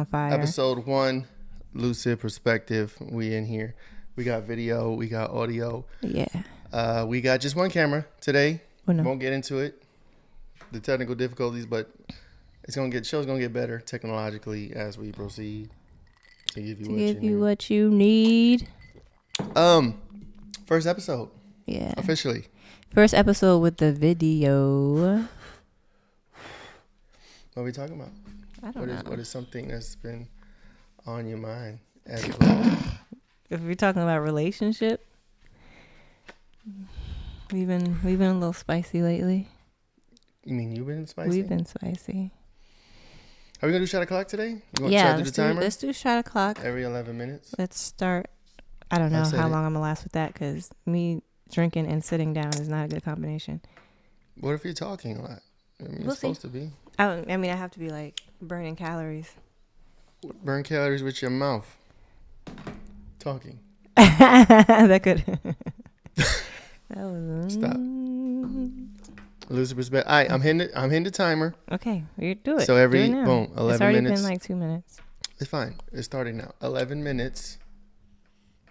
on fire. Episode 1, Lucid Perspective. We in here. We got video. We got audio. Yeah. We got just one camera today. Oh, no. Won't get into it. The technical difficulties, but show's gonna get better technologically as we proceed to give you what you need. First episode. Yeah. Officially. First episode with the video. What are we talking about? I don't know. What is something that's been on your mind as of late? If we're talking about relationship, we've been a little spicy lately. You mean you've been spicy? We've been spicy. Are we gonna do shot o'clock today? You want Yeah, to do the timer? let's do shot o'clock. Every 11 minutes. Let's start. I don't know how long I'm gonna last with that because me drinking and sitting down is not a good combination. What if you're talking a lot? I mean, We'll it's supposed to be. I have to be like burning calories. Burn calories with your mouth. Talking. That could. That was. Stop. Lucid Perspective. All right, I'm hitting the timer. Okay, you do it. So every do it now. boom, 11 minutes. It's already been like 2 minutes. It's fine. It's starting now. 11 minutes.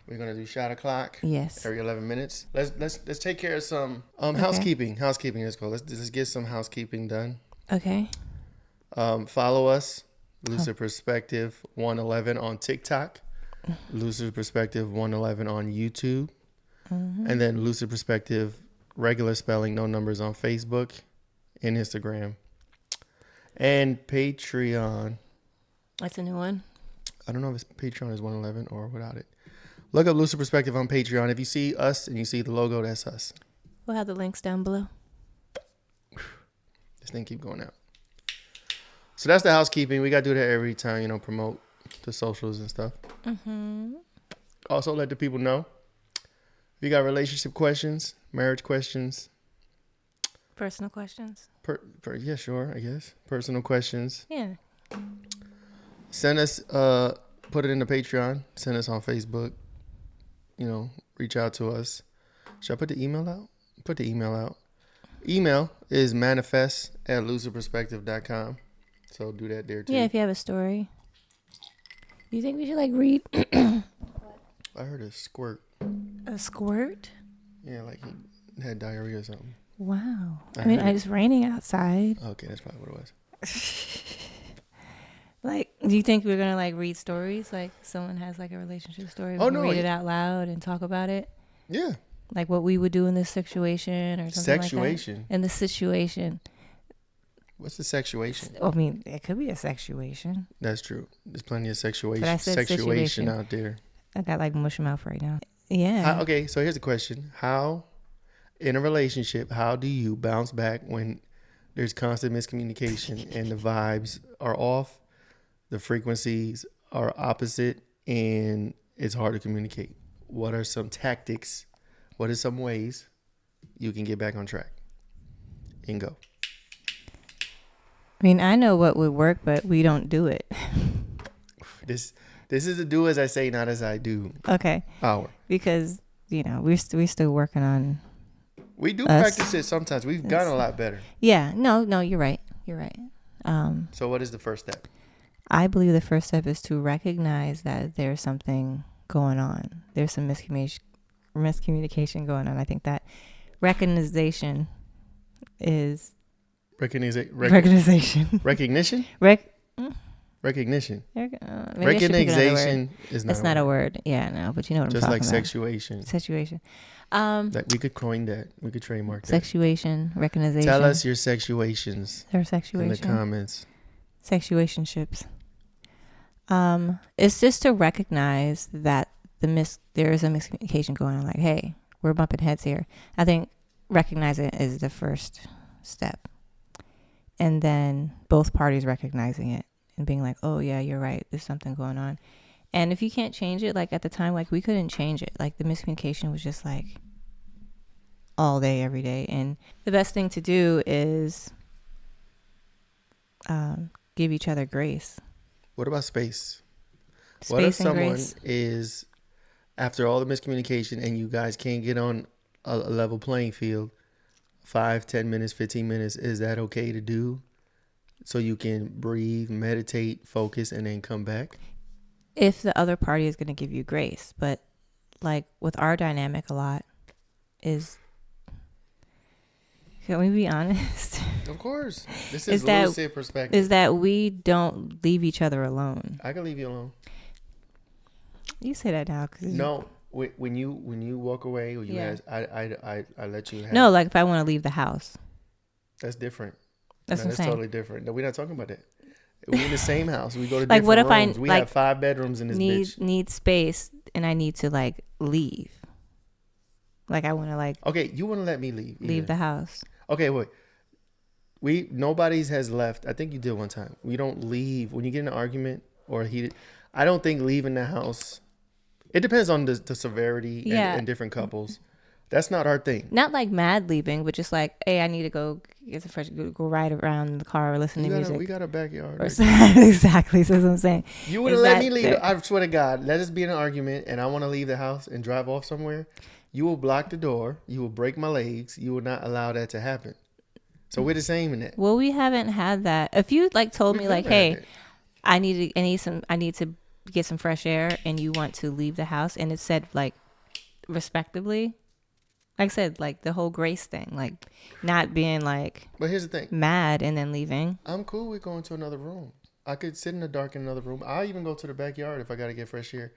We're gonna do shot o'clock. Yes. Every 11 minutes. Let's take care of some housekeeping. Housekeeping. Let's go. Let's get some housekeeping done. Okay. Follow us, Lucid Perspective 111 on TikTok, Lucid Perspective 111 on YouTube, and then Lucid Perspective regular spelling, no numbers on Facebook and Instagram, and Patreon. That's a new one. I don't know if Patreon is 111 or without it. Look up Lucid Perspective on Patreon. If you see us and you see the logo, that's us. We'll have the links down below. This thing keep going out. So that's the housekeeping. We got to do that every time, promote the socials and stuff. Also, let the people know. If you got relationship questions, marriage questions. Personal questions. Yeah, sure, I guess. Personal questions. Yeah. Send us, put it in the Patreon. Send us on Facebook. Reach out to us. Should I put the email out? Put the email out. Email is manifest@lucidperspective.com. So do that there too. Yeah, if you have a story. Do you think we should read? I heard a squirt. A squirt? Yeah, like he had diarrhea or something. Wow. I mean, it's raining outside. Okay, that's probably what it was. Do you think we're going to read stories? Like someone has a relationship story. We can read it out loud and talk about it? Yeah. Like what we would do in this situation or something like that? Sexuation. In the situation. What's the sexuation? I mean, it could be a sexuation. That's true. There's plenty of sexuation situation out there. I got mush mouth right now. Yeah. Okay, so here's a question. How, in a relationship, how do you bounce back when there's constant miscommunication and the vibes are off, the frequencies are opposite, and it's hard to communicate? What are some tactics? What are some ways you can get back on track? And go. I mean, I know what would work, but we don't do it. This is a do as I say, not as I do. Okay. Hour. Because, we're still working on. We do practice it sometimes. We've gotten a lot better. Yeah. No, you're right. You're right. So what is the first step? I believe the first step is to recognize that there's something going on. There's some miscommunication going on. I think that recognition is... Recognition. Recognition? Recognition. Recognition is not. That's not a word. Yeah, no, but you know what I'm talking about. Just like sexuation. We could coin that. We could trademark that. Sexuation, recognition. Tell us your sexuations. Their sexuation. In the comments. Sexuationships. It's just to recognize that there is a miscommunication going on. Hey, we're bumping heads here. I think recognizing it is the first step. And then both parties recognizing it and being oh yeah, you're right. There's something going on. And if you can't change it, at the time, we couldn't change it. The miscommunication was just all day, every day. And the best thing to do is give each other grace. What about space? What if someone is, after all the miscommunication and you guys can't get on a level playing field, 5, 10 minutes, 15 minutes, is that okay to do? so you can breathe, meditate, focus, and then come back? If the other party is going to give you grace. But like with our dynamic a lot is, can we be honest? Of course. This is Lucid Perspective. Is that we don't leave each other alone. I can leave you alone. You say that now. No. When you walk away, or you ask, I let you have. No, like if I want to leave the house. That's different. That's totally different. No, we're not talking about that. We're in the same house. We go to like, different what if rooms. We like, have 5 bedrooms in this bitch. Need space and I need to like leave. Like I want to like. Okay, you want to let me leave? Leave the house. Okay, wait. Nobody's has left. I think you did one time. We don't leave when you get in an argument or heated. I don't think leaving the house. It depends on the severity and different couples. That's not our thing. Not like mad leaving, but just like, hey, I need to go get some fresh, go ride around in the car or listen to music. We got a backyard. Exactly. So that's what I'm saying. You wouldn't let me leave. I swear to God, let us be in an argument and I want to leave the house and drive off somewhere. You will block the door. You will break my legs. You will not allow that to happen. So we're the same in that. Well, we haven't had that. If you like told me like, hey, I need to get some fresh air and you want to leave the house and it said like respectably, like I said, like the whole grace thing, like not being like, but here's the thing, mad and then leaving. I'm cool with going to another room. I could sit in the dark in another room. I'll even go to the backyard if I got to get fresh air.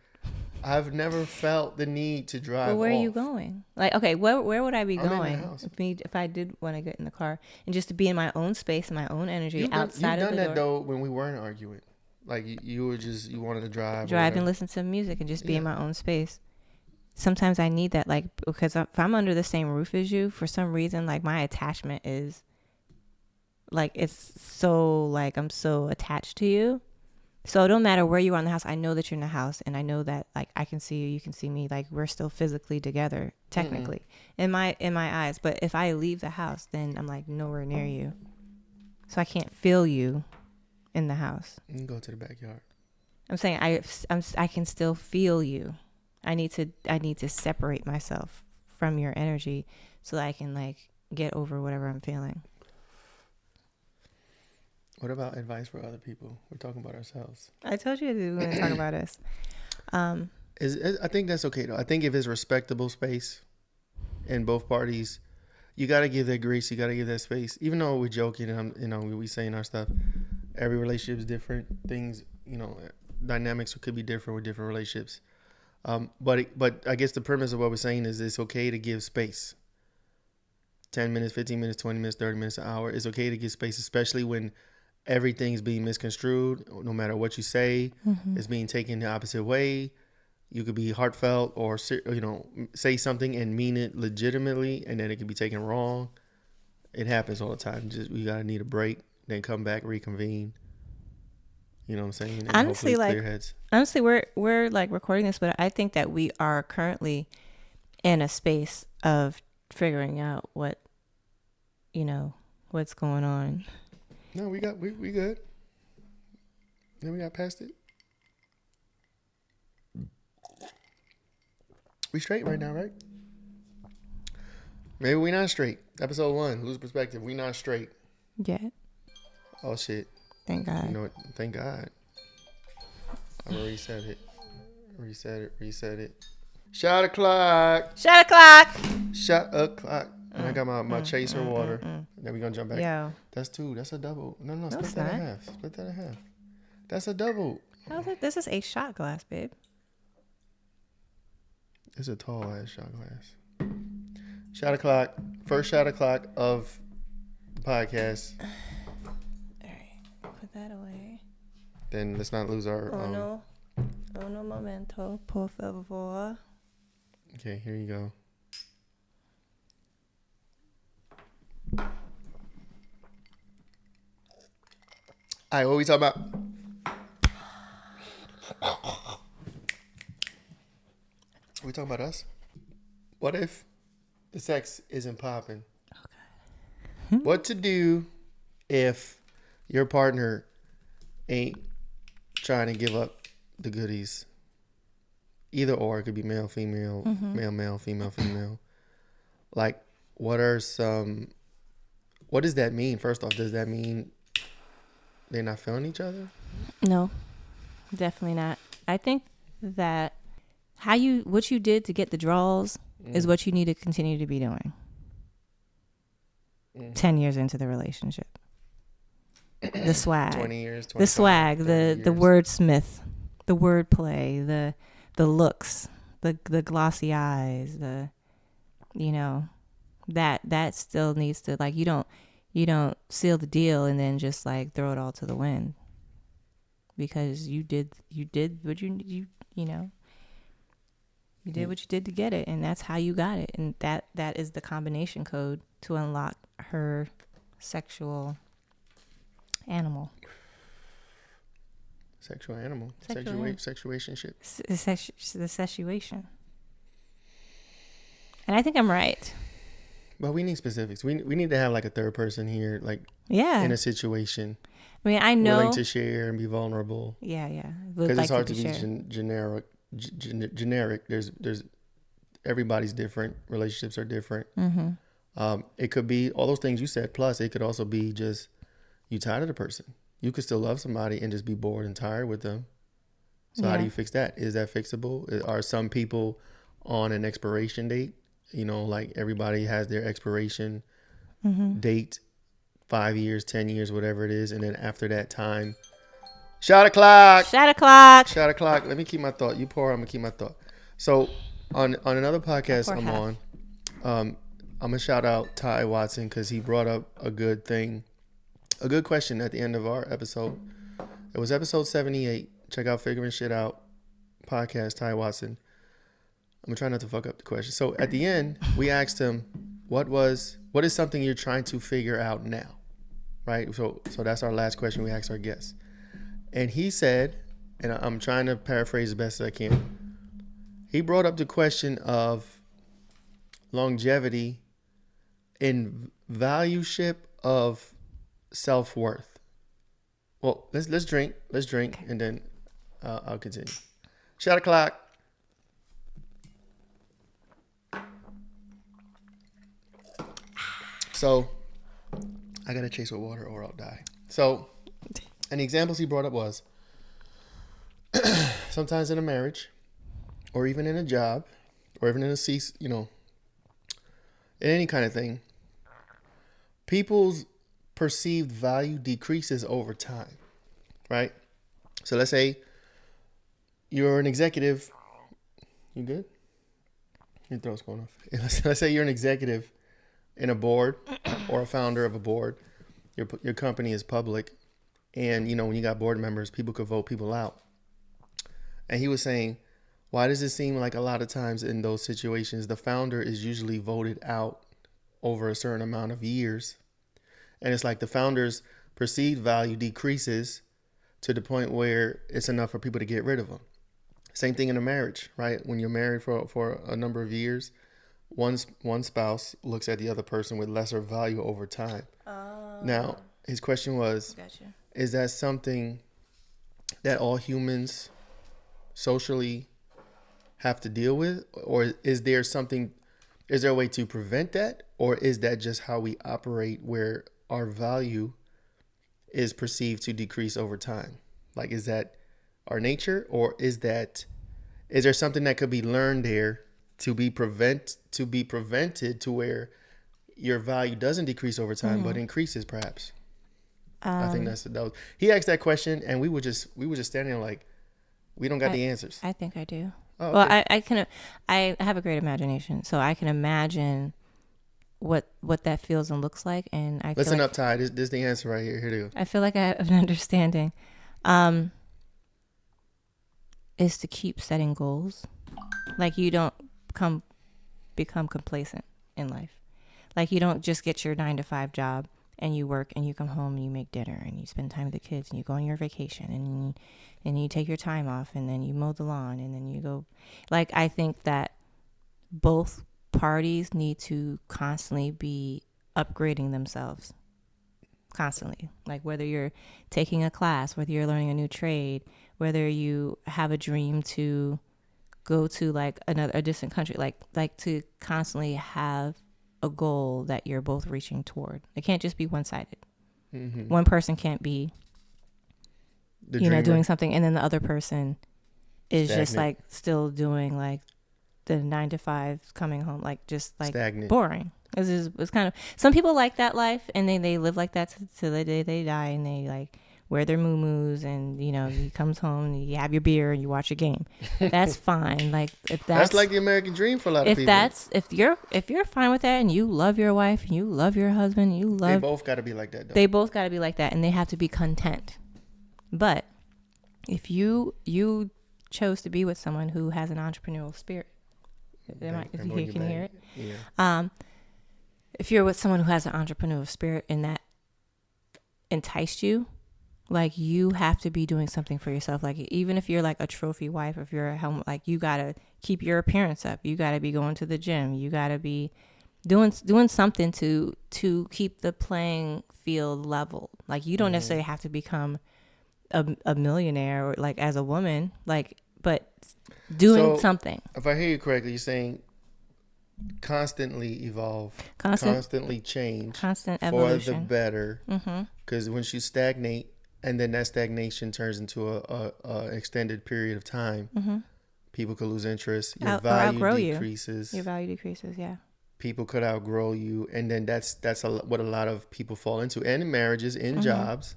I've never felt the need to drive. But where are you going? Like, okay, where would I be going in the house. if I did want to get in the car and just to be in my own space and my own energy outside of the door? You've done that though when we weren't arguing. Like you wanted to drive and listen to music and just be in my own space. Sometimes I need that, like, because if I'm under the same roof as you, for some reason, like my attachment is like, it's so like I'm so attached to you. So it don't matter where you are in the house. I know that you're in the house and I know that like I can see you, you can see me, like we're still physically together technically in my eyes. But if I leave the house, then I'm like nowhere near you. So I can't feel you in the house. You can go to the backyard. I'm saying I can still feel you. I need to separate myself from your energy so that I can like get over whatever I'm feeling. What about advice for other people? We're talking about ourselves. I told you we were going to talk about us. I think that's okay though. I think if it's respectable space in both parties, you got to give that grace. You got to give that space. Even though we're joking and we saying our stuff, every relationship is different. Things, dynamics could be different with different relationships. But I guess the premise of what we're saying is it's okay to give space. 10 minutes, 15 minutes, 20 minutes, 30 minutes, an hour. It's okay to give space, especially when everything's being misconstrued. No matter what you say, it's being taken the opposite way. You could be heartfelt or, say something and mean it legitimately, and then it can be taken wrong. It happens all the time. We got to need a break, then come back, reconvene. You know what I'm saying? And honestly, we're like recording this, but I think that we are currently in a space of figuring out what's going on. No, we good. Then we got past it. We straight right now, right? Maybe we not straight. Episode 1, Lucid Perspective. We not straight. Yeah. Oh shit. Thank God. You know what? Thank God. I'm gonna reset it. Reset it. Shot o'clock. And I got my chaser water. Then we gonna jump back. Yeah. That's 2. That's a double. No, split that in half. That's a double. How's it? This is a shot glass, babe. It's a tall ass shot glass. Shot o'clock. First shot o'clock of the podcast. All right. Put that away. Then let's not lose our. Uno momento, por favor. Okay, here you go. All right, what we talking about? We talking about us? What if the sex isn't popping? Okay. What to do if your partner ain't trying to give up the goodies? Either or, it could be male, female, male, female, female. Like, what does that mean? First off, does that mean they're not feeling each other? No, definitely not. I think that what you did to get the draws is what you need to continue to be doing. 10 years into the relationship. The swag. 20 years, 25, the swag, the years. wordsmith, the wordplay, the looks, the glossy eyes, that still needs to, like, you don't seal the deal and then just like throw it all to the wind, because you did what you did what you did to get it, and that's how you got it, and that is the combination code to unlock her sexual animal. Sexual animal. Sexuationships. The sexuation. And I think I'm right. But we need specifics. We need to have like a third person here, like in a situation. I mean, I know, willing to share and be vulnerable. Yeah. Because it's hard to be generic. Generic. There's everybody's different. Relationships are different. Mm-hmm. It could be all those things you said. Plus, it could also be just you tired of the person. You could still love somebody and just be bored and tired with them. So how do you fix that? Is that fixable? Are some people on an expiration date? Like everybody has their expiration date, 5 years, 10 years, whatever it is. And then after that time, shot o'clock. Let me keep my thought. You pour, I'm going to keep my thought. So on another podcast I'm on, I'm going to shout out Ty Watson, because he brought up a good question at the end of our episode. It was episode 78. Check out Figuring Shit Out podcast, Ty Watson. I'm going to try not to fuck up the question. So at the end, we asked him, what is something you're trying to figure out now? Right? So that's our last question we asked our guests. And he said, and I'm trying to paraphrase as best as I can, he brought up the question of longevity in valueship of self-worth. Well, let's drink, and then I'll continue. Shot o'clock. So I gotta chase with water or I'll die. So, and the examples he brought up was sometimes in a marriage, or even in a job, or even in in any kind of thing, people's perceived value decreases over time, right? So let's say you're an executive. You good? Your throat's going off. Let's say you're an executive in a board or a founder of a board. Your company is public, and when you got board members, people could vote people out. And he was saying, why does it seem like a lot of times in those situations the founder is usually voted out over a certain amount of years, and it's like the founder's perceived value decreases to the point where it's enough for people to get rid of them. Same thing in a marriage, right? When you're married for a number of years, one spouse looks at the other person with lesser value over time. Now, his question was, gotcha. Is that something that all humans socially have to deal with? Or is there a way to prevent that? Or is that just how we operate, where our value is perceived to decrease over time? Like, is that our nature, or is there something that could be learned there to be prevented to where your value doesn't decrease over time, but increases perhaps? I think he asked that question, and we were just standing there like, we don't got the answers. I think I do. Oh, well, okay. I have a great imagination, so I can imagine what that feels and looks like, and I listen up, Ty. This is the answer right here. Here you go. I feel like I have an understanding. Is to keep setting goals. Like, you don't become complacent in life. Like, you don't just get your 9-to-5 job and you work and you come home and you make dinner and you spend time with the kids and you go on your vacation and you take your time off and then you mow the lawn and then you go. Like, I think that both parties need to constantly be upgrading themselves. Constantly. Like, whether you're taking a class, whether you're learning a new trade, whether you have a dream to go to like a distant country, like to constantly have a goal that you're both reaching toward. It can't just be one-sided. Mm-hmm. One person can't be doing something, and then the other person is Stagnant. just like still doing like the 9 to 5, coming home like just like Stagnant. boring. It's kind of, some people like that life, and they live like that till the day they die, and they like wear their muumuus, and he comes home and you have your beer and you watch a game. That's fine. Like if that's like the American dream for a lot of people. If you're fine with that, and you love your wife and you love your husband, they both got to be like that though. They both got to be like that, and they have to be content. But if you chose to be with someone who has an entrepreneurial spirit, can you hear it? Yeah. If you're with someone who has an entrepreneurial spirit and that enticed you, like you have to be doing something for yourself. Like even if you're like a trophy wife, if you're a home, like you gotta keep your appearance up. You gotta be going to the gym. You gotta be doing something to keep the playing field level. Like you don't necessarily have to become a millionaire or like as a woman, like, but doing something. If I hear you correctly, you're saying constantly evolve, constantly change, constant evolution for the better. Because once you stagnate, and then that stagnation turns into a extended period of time, people could lose interest. Your value decreases. Your value decreases. Yeah. People could outgrow you, and then that's what a lot of people fall into, and in marriages, in jobs.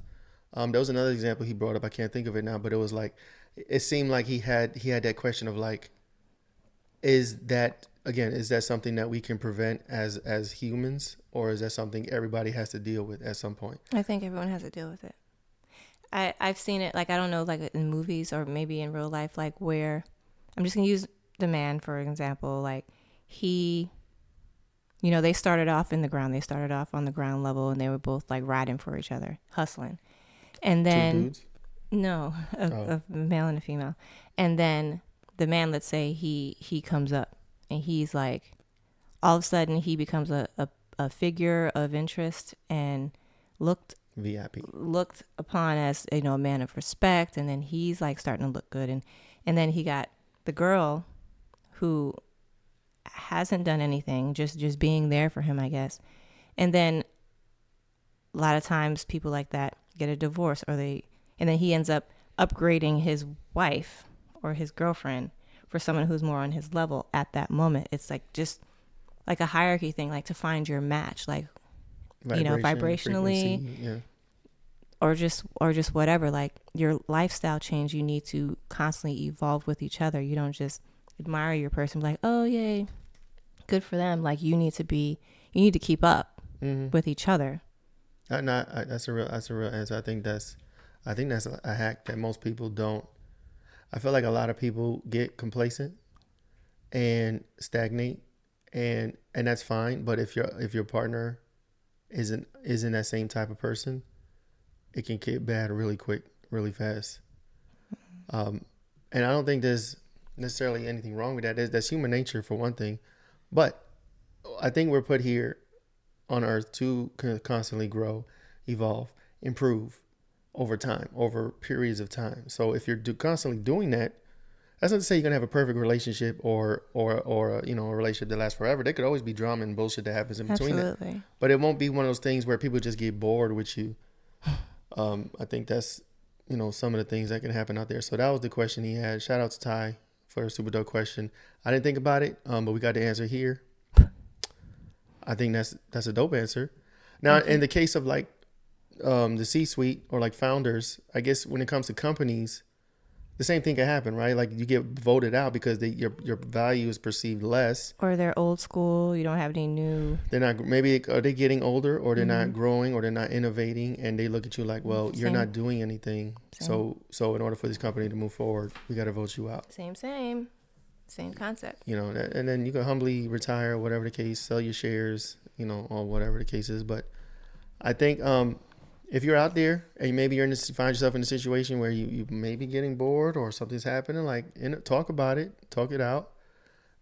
There was another example he brought up. I can't think of it now, but it was like, it seemed like he had that question of like, is that something that we can prevent as humans, or is that something everybody has to deal with at some point? I think everyone has to deal with it. I've seen it, like, I don't know, like in movies or maybe in real life, like where, I'm just gonna use the man for example, like he, they started off in the ground, they started off on the ground level, and they were both like riding for each other, hustling. And then, 2 dudes? No, a male and a female. And then the man, let's say he comes up, and he's like, all of a sudden he becomes a figure of interest and looked upon as, a man of respect. And then he's like starting to look good. And then he got the girl who hasn't done anything, just being there for him, I guess. And then a lot of times people like that get a divorce, and then he ends up upgrading his wife or his girlfriend for someone who's more on his level at that moment. It's like just like a hierarchy thing, like to find your match, like vibrationally, or just whatever. Like your lifestyle change, you need to constantly evolve with each other. You don't just admire your person like, oh yay, good for them. Like you need to keep up with each other. That's a real answer. I think that's a hack that most people don't. I feel like a lot of people get complacent and stagnate, and that's fine. But if your partner isn't that same type of person, it can get bad really quick, really fast. And I don't think there's necessarily anything wrong with that. That's human nature for one thing, but I think we're put here on Earth to constantly grow, evolve, improve over time, over periods of time. So if you're constantly doing that, that's not to say you're gonna have a perfect relationship or a relationship that lasts forever. There could always be drama and bullshit that happens in between that. But it won't be one of those things where people just get bored with you. I think that's some of the things that can happen out there. So that was the question he had. Shout out to Ty for a super dope question. I didn't think about it, but we got the answer here. I think that's a dope answer. Now, in the case of like the C-suite or like founders, I guess when it comes to companies, the same thing can happen, right? Like you get voted out because your value is perceived less, or they're old school. You don't have any new. They're not. Maybe are they getting older, or they're not growing, or they're not innovating, and they look at you like, well, you're not doing anything. So in order for this company to move forward, we got to vote you out. Same concept. And then you can humbly retire, whatever the case, sell your shares, or whatever the case is. But I think if you're out there and maybe find yourself in a situation where you may be getting bored or something's happening, talk about it, talk it out,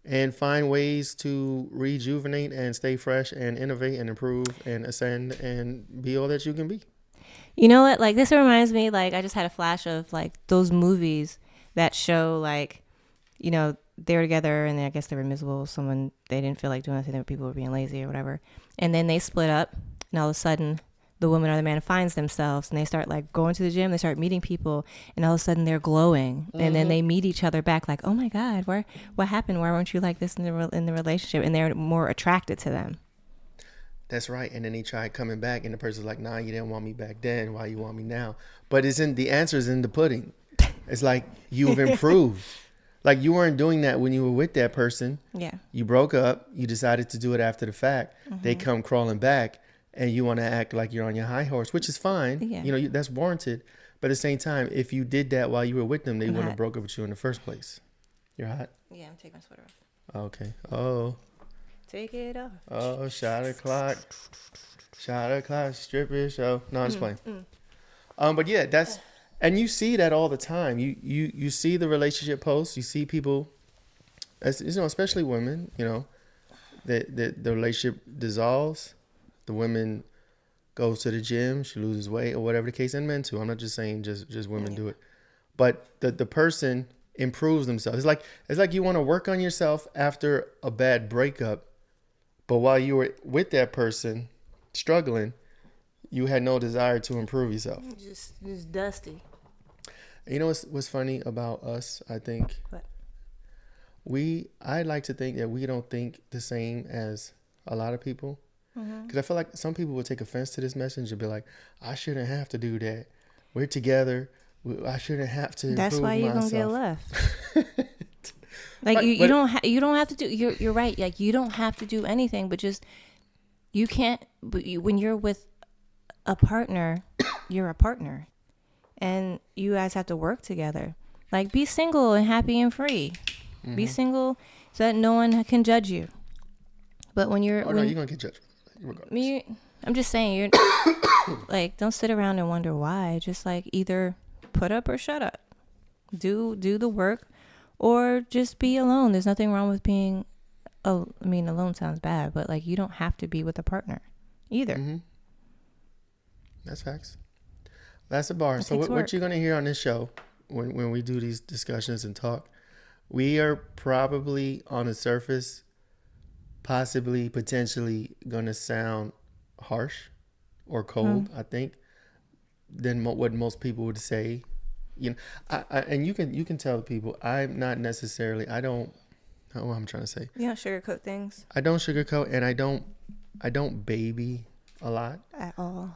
and find ways to rejuvenate and stay fresh and innovate and improve and ascend and be all that you can be. You know what? Like this reminds me, like I just had a flash of like those movies that show like, they were together and I guess they were miserable. They didn't feel like doing anything. People were being lazy or whatever. And then they split up and all of a sudden the woman or the man finds themselves, and they start like going to the gym, they start meeting people, and all of a sudden they're glowing, and then they meet each other back like, oh my God, what happened? Why weren't you like this in the relationship? And they're more attracted to them. That's right. And then they try coming back, and the person's like, nah, you didn't want me back then. Why you want me now? But the answer is in the pudding. It's like you've improved. Like you weren't doing that when you were with that person. Yeah. You broke up. You decided to do it after the fact. They come crawling back, and you want to act like you're on your high horse, which is fine. Yeah. You know, that's warranted. But at the same time, if you did that while you were with them, they wouldn't have broke up with you in the first place. You're hot? Yeah, I'm taking my sweater off. Okay. Oh. Take it off. Oh, shot o'clock. Shot o'clock, stripper show. No, I'm just playing. But yeah, and you see that all the time. You see the relationship posts. You see people, as you know, especially women. You know, the relationship dissolves. The women goes to the gym. She loses weight or whatever the case, and men too. I'm not just saying just women do it, but the person improves themselves. It's like you want to work on yourself after a bad breakup, but while you were with that person struggling, you had no desire to improve yourself. Just dusty. You know what's funny about us? I think I like to think that we don't think the same as a lot of people, because I feel like some people would take offense to this message and be like, I shouldn't have to do that. We're together. I shouldn't have to. That's why you're gonna get left. Like you don't have to do. You're right. Like you don't have to do anything, but just you can't. But when you're with a partner, you're a partner, and you guys have to work together. Like be single and happy and free. Be single so that no one can judge you. But when you're no, you're gonna get judged. I'm just saying you're like don't sit around and wonder why. Just like either put up or shut up. Do the work, or just be alone. There's nothing wrong with being. Alone sounds bad, but like you don't have to be with a partner either. That's facts. That's a bar. So what you're gonna hear on this show when we do these discussions and talk, we are probably on the surface, possibly potentially gonna sound harsh or cold. I think than what most people would say. You know, and you can tell people I'm not necessarily. I don't. What I'm trying to say. You don't sugarcoat things. I don't sugarcoat, and I don't baby a lot at all.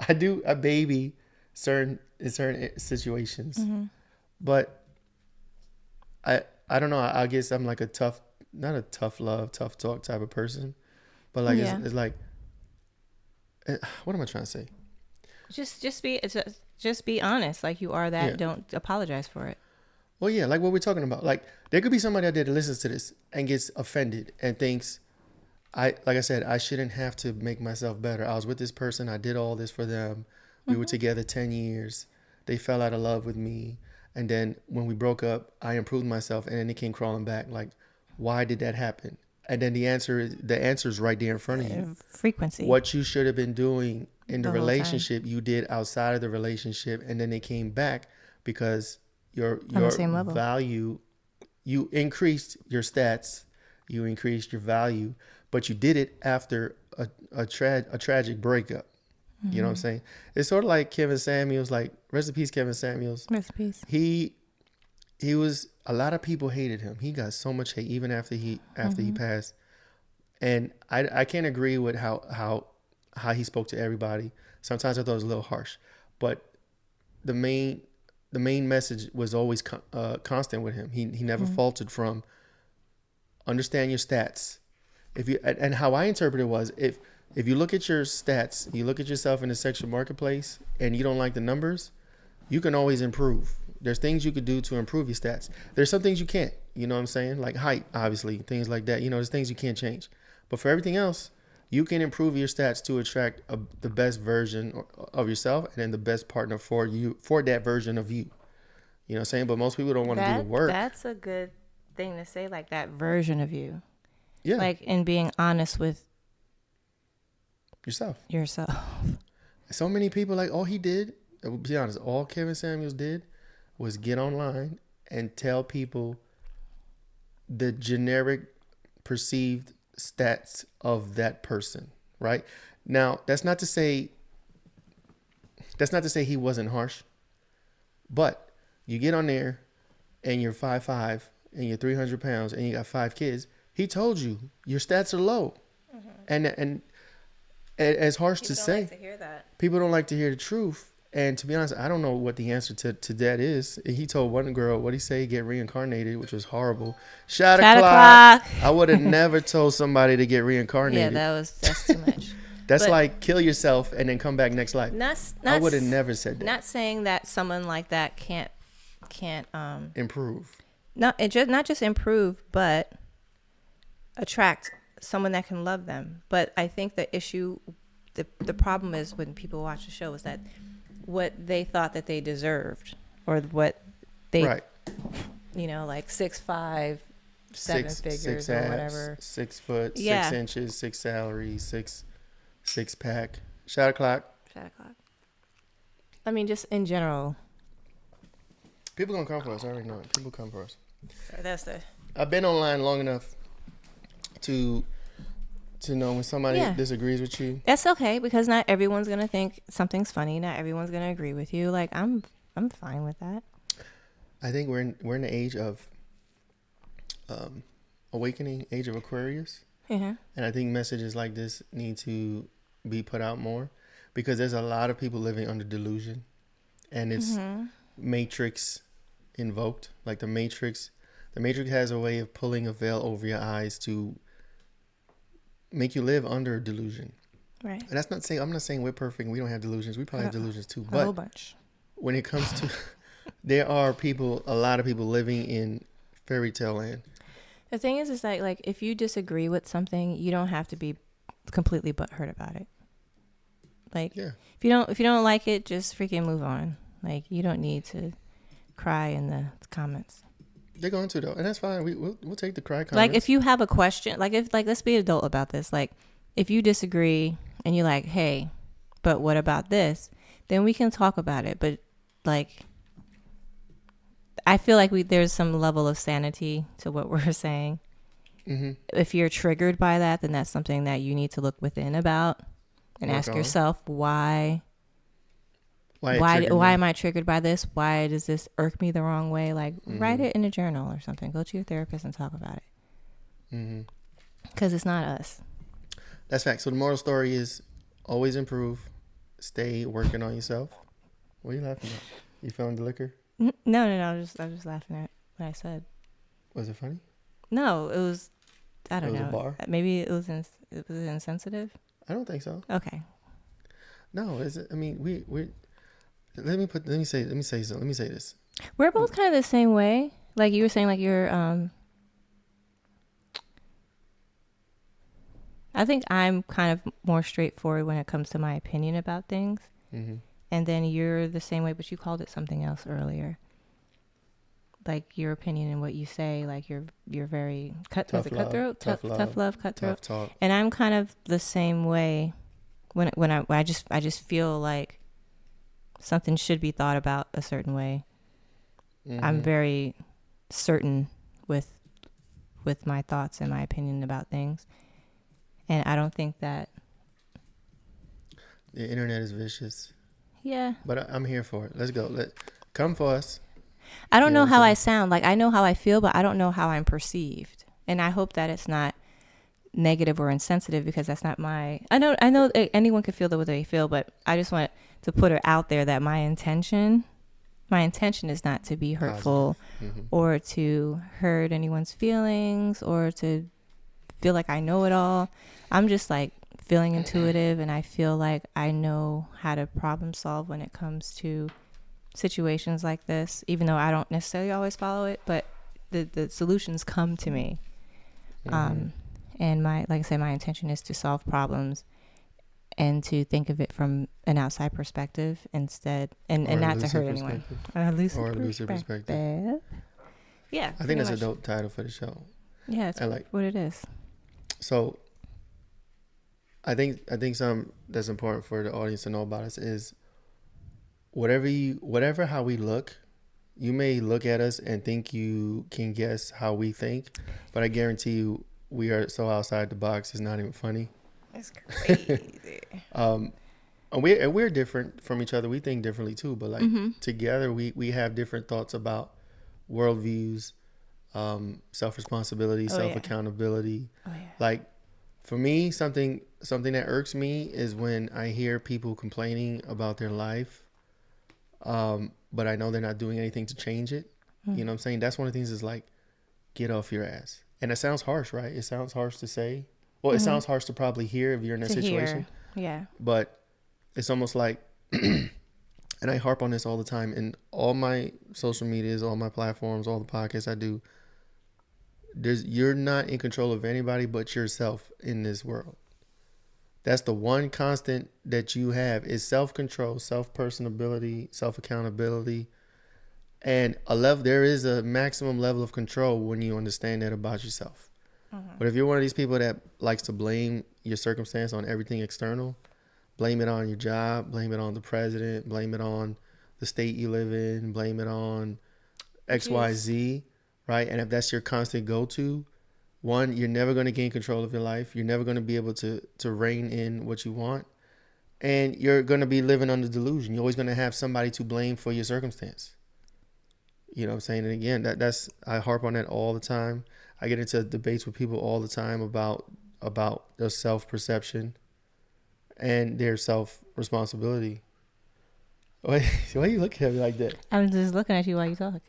I baby certain situations, but I don't know. I guess I'm like not a tough love, tough talk type of person, but like it's like, what am I trying to say? Just be honest, like you are that. Yeah. Don't apologize for it. Well, yeah, like what we're talking about. Like there could be somebody out there that listens to this and gets offended and thinks, like I said, I shouldn't have to make myself better. I was with this person. I did all this for them. We were together 10 years. They fell out of love with me. And then when we broke up, I improved myself, and then they came crawling back. Like, why did that happen? And then the answer is right there in front of you. Frequency. What you should have been doing in the relationship, you did outside of the relationship, and then they came back because your value, you increased your stats, you increased your value, but you did it after a tragic breakup. You know what I'm saying? It's sort of like Kevin Samuels, like rest in peace, Kevin Samuels. Rest in peace. He was, a lot of people hated him. He got so much hate even after he passed. And I can't agree with how he spoke to everybody. Sometimes I thought it was a little harsh, but the main message was always constant with him. He never faltered from understand your stats. And how I interpreted it was if you look at your stats, you look at yourself in the sexual marketplace and you don't like the numbers, you can always improve. There's things you could do to improve your stats. There's some things you can't, you know what I'm saying? Like height, obviously, things like that. You know, there's things you can't change. But for everything else, you can improve your stats to attract the best version of yourself and then the best partner for you, for that version of you. You know what I'm saying? But most people don't want to do the work. That's a good thing to say, like that version of you. Yeah. Like, and being honest with yourself. So many people, like, all he did, to be honest, all Kevin Samuels did was get online and tell people the generic perceived stats of that person, right? Now, that's not to say That's not to say he wasn't harsh, but you get on there and you're 5'5" and you're 300 pounds and you got 5 kids. He told you your stats are low, and as harsh to say, like to hear that. People don't like to hear the truth. And to be honest, I don't know what the answer to that is. He told one girl, what'd he say? Get reincarnated, which was horrible. Shot o'clock. I would have never told somebody to get reincarnated. Yeah, that's too much. That's like kill yourself and then come back next life. I would have never said that. Not saying that someone like that can't improve. Not just improve, but attract someone that can love them. But I think the issue, the problem is when people watch the show is that what they thought that they deserved, or what they, right. Like 6'5", 7 figures or whatever. 6 foot, 6 inches, 6 salaries, 6 pack. Shot o'clock. I mean, just in general. People gonna come for us. I already know it. People come for us. I've been online long enough to know when somebody disagrees with you. That's okay, because not everyone's gonna think something's funny. Not everyone's gonna agree with you. Like I'm fine with that. I think we're in the age of awakening, age of Aquarius. Mm-hmm. And I think messages like this need to be put out more, because there's a lot of people living under delusion, and it's Matrix invoked. Like the Matrix has a way of pulling a veil over your eyes to make you live under delusion. Right. And that's not saying, I'm not saying we're perfect and we don't have delusions. We probably have delusions too. A whole bunch. When it comes to, there are a lot of people living in fairy tale land. The thing is that like if you disagree with something, you don't have to be completely butthurt about it. Like if you don't like it, just freaking move on. Like you don't need to cry in the comments. They're going to though, and that's fine. We'll take the cry comments. Like if you have a question, let's be adult about this. Like if you disagree and you're like, hey, but what about this? Then we can talk about it. But like, I feel like there's some level of sanity to what we're saying. Mm-hmm. If you're triggered by that, then that's something that you need to look within about and ask yourself why am I triggered by this? Why does this irk me the wrong way? Like write it in a journal or something. Go to your therapist and talk about it. Because it's not us. That's fact. So the moral story is always improve. Stay working on yourself. What are you laughing at? You feeling the liquor? No. I was just laughing at what I said. Was it funny? No, it was. I don't know. It was a bar? Maybe it was insensitive. I don't think so. Okay. No, is it? I mean, we. Let me say this. We're both kind of the same way. Like you were saying, like you're. I think I'm kind of more straightforward when it comes to my opinion about things. Mm-hmm. And then you're the same way, but you called it something else earlier. Like your opinion and what you say, like you're very cutthroat, tough love, cutthroat. Tough talk. And I'm kind of the same way when I just feel like something should be thought about a certain way. Mm-hmm. I'm very certain with my thoughts and my opinion about things. And I don't think that the internet is vicious. Yeah. But I'm here for it. Let's go. Come for us. I don't know how I sound. Like I know how I feel, but I don't know how I'm perceived. And I hope that it's not negative or insensitive, because that's not my. I know anyone can feel the way they feel, but I just want to put it out there that my intention is not to be hurtful or to hurt anyone's feelings or to feel like I know it all. I'm just like feeling intuitive, and I feel like I know how to problem solve when it comes to situations like this, even though I don't necessarily always follow it, but the solutions come to me. And like I said, my intention is to solve problems and to think of it from an outside perspective instead, and not to hurt anyone. A lucid perspective. Yeah. I think that's a dope title for the show. Yeah, it's what it is. So I think something that's important for the audience to know about us is whatever how we look, you may look at us and think you can guess how we think, but I guarantee you we are so outside the box it's not even funny. It's crazy. And we're different from each other. We think differently too, but like together we have different thoughts about worldviews, self-responsibility, self-accountability. Oh, yeah. Like for me, something that irks me is when I hear people complaining about their life, but I know they're not doing anything to change it. You know what I'm saying? That's one of the things is like, get off your ass. And it sounds harsh, right? It sounds harsh to say. Well, it sounds harsh to probably hear if you're in that situation. Yeah. But it's almost like, and I harp on this all the time in all my social medias, all my platforms, all the podcasts I do. You're not in control of anybody but yourself in this world. That's the one constant that you have is self-control, self-personability, self-accountability. And there is a maximum level of control when you understand that about yourself. But if you're one of these people that likes to blame your circumstance on everything external, blame it on your job, blame it on the president, blame it on the state you live in, blame it on XYZ, right? And if that's your constant go-to, one, you're never going to gain control of your life. You're never going to be able to rein in what you want. And you're going to be living under delusion. You're always going to have somebody to blame for your circumstance. You know what I'm saying? And again, that's I harp on that all the time. I get into debates with people all the time about their self-perception and their self-responsibility. Why are you looking at me like that? I'm just looking at you while you talk.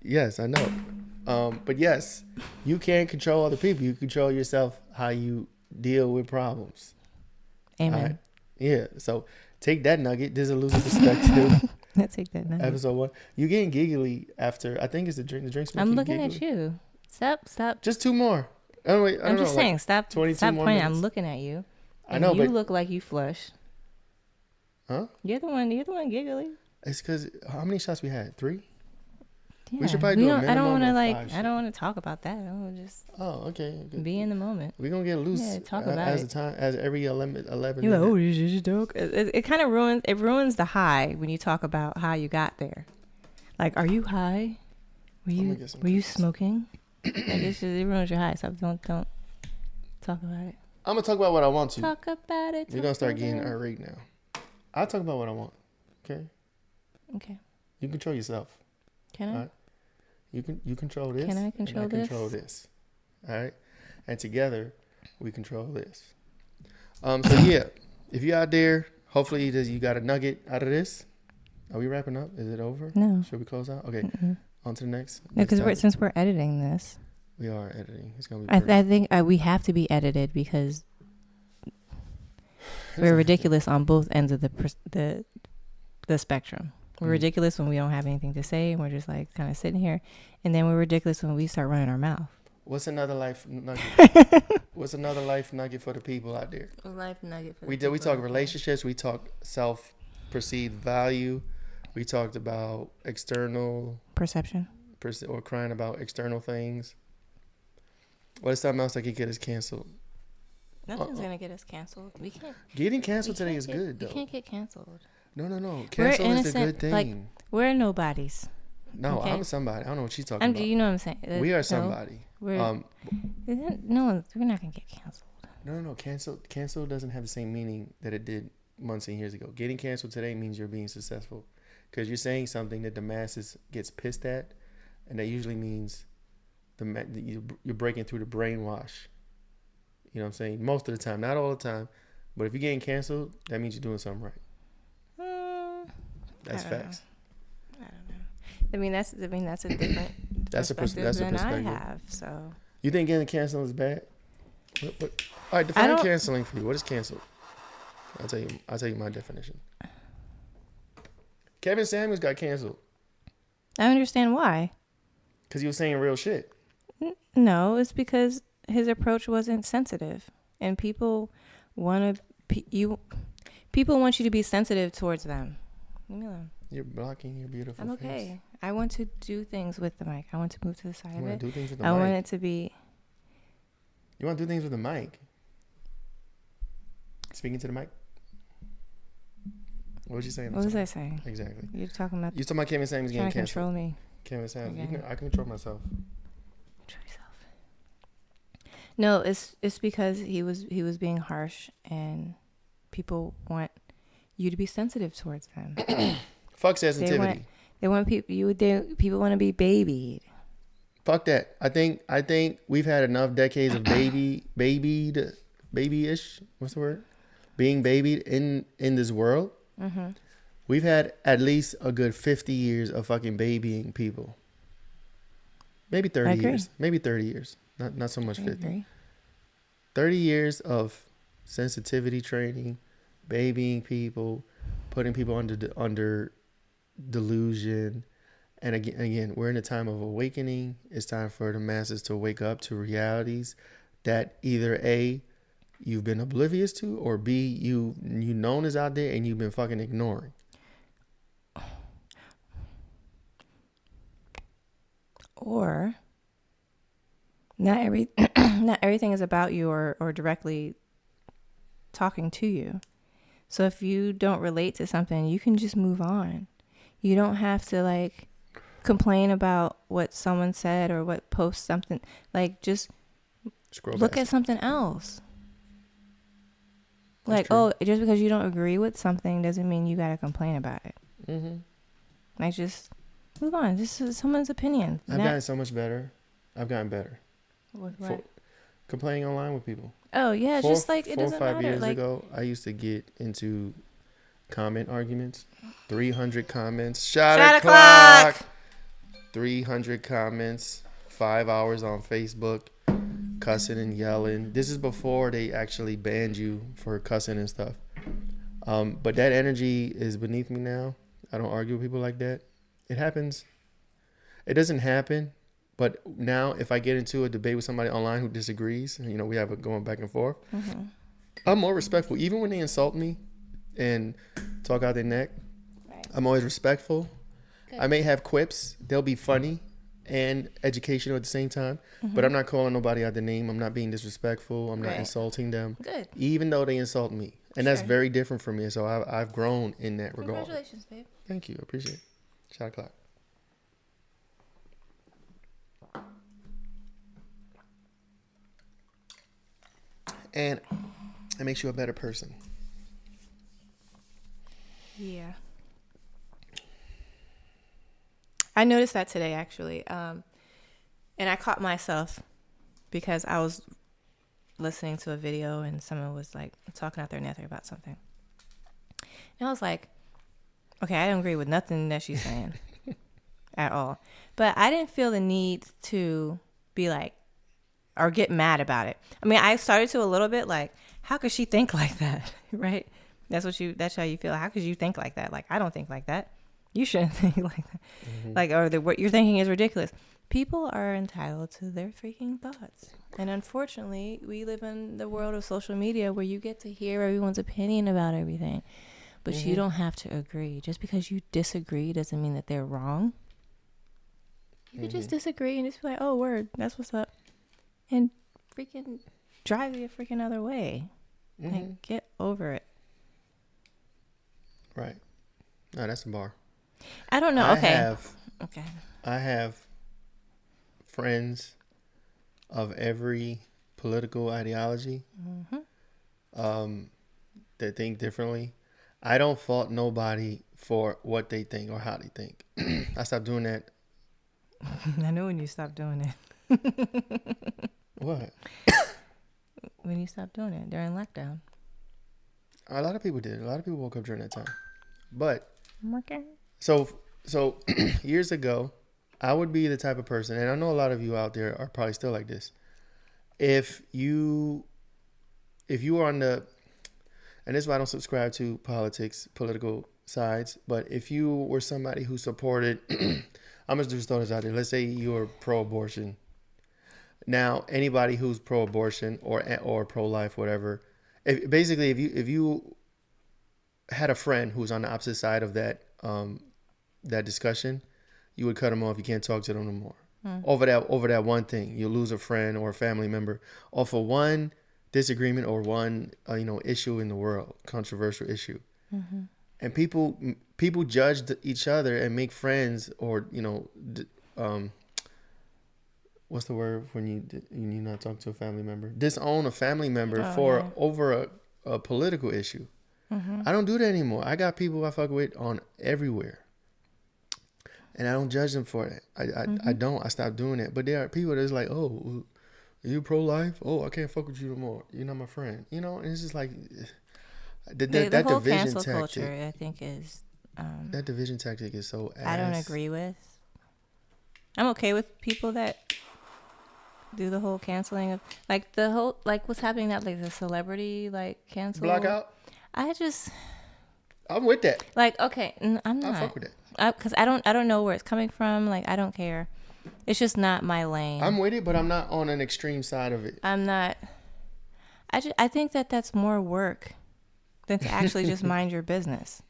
Yes, I know. But yes, you can't control other people. You control yourself, how you deal with problems. Amen. Right? Yeah. So take that nugget. There's a Lucid Perspective. I take that nugget. Episode 1. You getting giggly after, I think it's the drink. The drink's making I'm looking giggly. at you. Stop. Just 2 more. I'm just saying, stop 22 stop more pointing. minutes. I'm looking at you. I know, you but look like you flush. Huh? You're the one giggly. It's because how many shots we had? 3? Yeah. We should probably do a minimum I don't want to of 5 I shots. don't want to talk about that. I want to just Okay. be in the moment. We're gonna get loose. Yeah, talk about as it. the time as every 11 You're like, minutes. oh, did you talk? It kind of ruins the high when you talk about how you got there. Like, are you high? Were you smoking? Like, it ruins your high. So don't talk about it. I'm gonna talk about what I want to. Talk about it. We're gonna start getting irate now. I'll talk about what I want. Okay. Okay. You control yourself. Can I? All right? You control this. Can I control and I control this. All right. And together we control this. So yeah, if you're out there, hopefully you got a nugget out of this. Are we wrapping up? Is it over? No. Should we close out? Okay. On to the next. No, because since we're editing this, we are editing. It's gonna be. I think we have to be edited because we're ridiculous on both ends of the spectrum. We're ridiculous when we don't have anything to say and we're just like kind of sitting here, and then we're ridiculous when we start running our mouth. What's another life nugget? What's another life nugget for the people out there? A life nugget for we talk relationships. We talk self-perceived value. We talked about external perception or crying about external things. What is something else that could get us canceled? Nothing's gonna get us canceled. We can't. Getting canceled today is good though. You can't get canceled. No. Cancel is the good thing. Like, we're nobodies. No, okay? I'm somebody. I don't know what she's talking about. You know what I'm saying? We are somebody. We're not gonna get canceled. No. Cancel doesn't have the same meaning that it did months and years ago. Getting canceled today means you're being successful because you're saying something that the masses gets pissed at, and that usually means you're breaking through the brainwash. You know what I'm saying? Most of the time, not all the time, but if you're getting canceled, that means you're doing something right. That's facts. I don't know. I mean, that's a different that's a perspective than I have. So you think getting canceled is bad? All right, define canceling for you. What is canceled? I'll tell you my definition. Kevin Samuels got canceled. I understand why. Because he was saying real shit. No, it's because his approach wasn't sensitive, and people want you to be sensitive towards them. Leave me alone. You're blocking your beautiful I'm okay. face. I want to do things with the mic. I want to move to the side of it. Do things with the I mic. want it to be. You want to do things with the mic? Speaking to the mic? What was you saying? What was I saying? Exactly. You're talking about Kevin Samuels getting canceled. control me. Kevin Samuels. Okay. I can control myself. Control yourself. No, it's because he was being harsh, and people want you to be sensitive towards them. Fuck sensitivity. They want people. People want to be babied. Fuck that. I think we've had enough decades of babyish. What's the word? Being babied in this world. Mm-hmm. We've had at least a good 50 years of fucking babying people. Maybe 30 years. Maybe 30 years. Not so much 50. Agree. 30 years of sensitivity training, babying people, putting people under delusion. And again, we're in a time of awakening. It's time for the masses to wake up to realities that either A, you've been oblivious to, or B, you known is out there and you've been fucking ignoring. Or not everything is about you or directly talking to you. So if you don't relate to something, you can just move on. You don't have to like complain about what someone said or what post something. Like just look at something else. Like, oh, just because you don't agree with something doesn't mean you gotta complain about it. Mm-hmm. Like, just move on. This is someone's opinion. I've gotten so much better. I've gotten better. What? Complaining online with people. Oh yeah, just like it doesn't matter. 4 or 5 years ago, I used to get into comment arguments. 300 comments. Shot o'clock. 300 comments. 5 hours on Facebook. Cussing and yelling. This is before they actually banned you for cussing and stuff. But that energy is beneath me now. I don't argue with people like that. It happens. It doesn't happen. But now if I get into a debate with somebody online who disagrees, you know, we have it going back and forth. Mm-hmm. I'm more respectful. Even when they insult me and talk out their neck, right. I'm always respectful. Good. I may have quips. They'll be funny and educational at the same time. Mm-hmm. But I'm not calling nobody out their name. I'm not being disrespectful. I'm not insulting them. Good. Even though they insult me. And that's very different for me. So I've grown in that regard. Congratulations, babe. Thank you. I appreciate it. Shot o'clock. And it makes you a better person. Yeah. I noticed that today, actually. And I caught myself because I was listening to a video and someone was like talking out their nether about something. And I was like, okay, I don't agree with nothing that she's saying at all. But I didn't feel the need to be like, or get mad about it. I mean, I started to a little bit like, how could she think like that? Right? That's how you feel. How could you think like that? Like, I don't think like that. You shouldn't think like that. Mm-hmm. Like, or what you're thinking is ridiculous. People are entitled to their freaking thoughts. And unfortunately, we live in the world of social media where you get to hear everyone's opinion about everything. But you don't have to agree. Just because you disagree doesn't mean that they're wrong. You could just disagree and just be like, oh, word, that's what's up. And freaking drive the freaking other way. Like, get over it. Right. No, that's a bar. I don't know. Okay. I have friends of every political ideology that think differently. I don't fault nobody for what they think or how they think. I stopped doing that. I know when you stopped doing it. What? When you stopped doing it during lockdown. A lot of people did. A lot of people woke up during that time. But okay. So years ago, I would be the type of person, and I know a lot of you out there are probably still like this. If you are on the, and this is why I don't subscribe to political sides, but if you were somebody who supported, I'm just throw this out there. Let's say you were pro-abortion. Now, anybody who's pro-abortion or pro-life, whatever, if you had a friend who's on the opposite side of that discussion, you would cut them off. You can't talk to them no more. Over that one thing. You'll lose a friend or a family member off of one disagreement or one issue in the world, controversial issue. Mm-hmm. And people judge each other and make friends or what's the word when you not talk to a family member? Disown a family member over a political issue. I don't do that anymore. I got people I fuck with on everywhere. And I don't judge them for that. I don't. I stopped doing that. But there are people that's like, oh, are you pro-life? Oh, I can't fuck with you no more. You're not my friend. You know, and it's just like The whole division cancel tactic. culture, I think, is That division tactic is so ass. I don't agree with. I'm okay with people that do the whole canceling of like the whole like what's happening now, like the celebrity like cancel Blockout. I'm with that. Like okay, I'm not. I fuck with that. Because I don't know where it's coming from. Like I don't care. It's just not my lane. I'm with it, but I'm not on an extreme side of it. I'm not. I think that's more work than to actually just mind your business.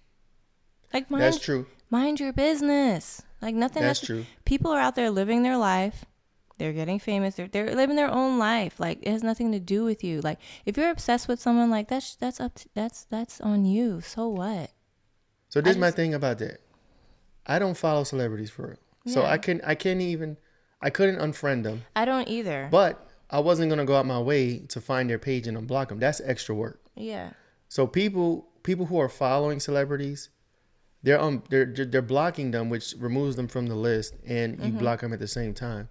Like That's true. Mind your business. Like nothing. That's true. People are out there living their life. They're getting famous. They're living their own life. Like it has nothing to do with you. Like if you're obsessed with someone, like that's on you. So what? So this is my thing about that. I don't follow celebrities for real. Yeah. So I couldn't unfriend them. I don't either. But I wasn't gonna go out my way to find their page and unblock them. That's extra work. Yeah. So people who are following celebrities, they're blocking them, which removes them from the list, and you block them at the same time.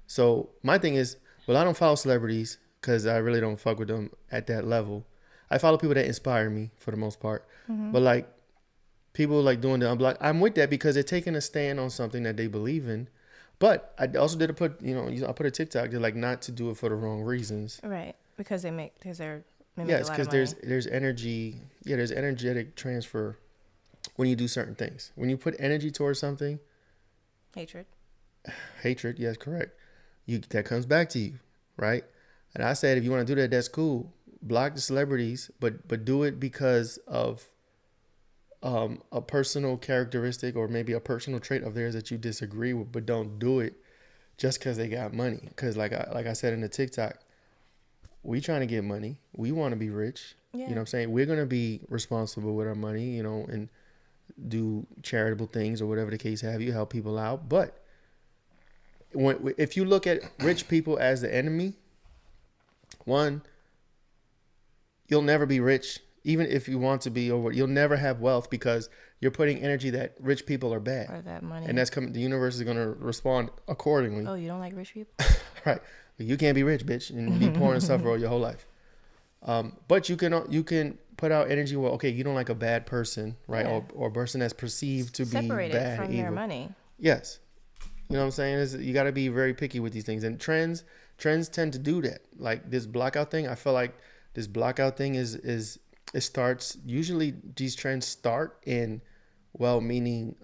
So my thing is, well, I don't follow celebrities because I really don't fuck with them at that level. I follow people that inspire me for the most part, but like people like doing the unblock, I'm with that because they're taking a stand on something that they believe in. But I also did I put a TikTok to like not to do it for the wrong reasons. Right, because they're yes, because there's energy. Yeah, there's energetic transfer when you do certain things. When you put energy towards something, hatred. Yes, correct. That comes back to you, right? And I said, if you want to do that, that's cool. Block the celebrities, but do it because of a personal characteristic or maybe a personal trait of theirs that you disagree with, but don't do it just because they got money. Because like I said in the TikTok, we trying to get money. We want to be rich. Yeah. You know what I'm saying? We're going to be responsible with our money, you know, and do charitable things or whatever the case have you, help people out. But if you look at rich people as the enemy, one, you'll never be rich. Even if you want to be, you'll never have wealth because you're putting energy that rich people are bad. Or that money. And that's coming. The universe is going to respond accordingly. Oh, you don't like rich people? Right. You can't be rich, bitch, and be poor and suffer all your whole life. But you can put out energy. Well, okay, you don't like a bad person, right? Yeah. Or a person that's perceived to be bad, separated from evil. their money. Yes. You know what I'm saying? You got to be very picky with these things. And trends tend to do that. Like this blockout thing, I feel like this blockout thing is it starts, usually these trends start in well-meaning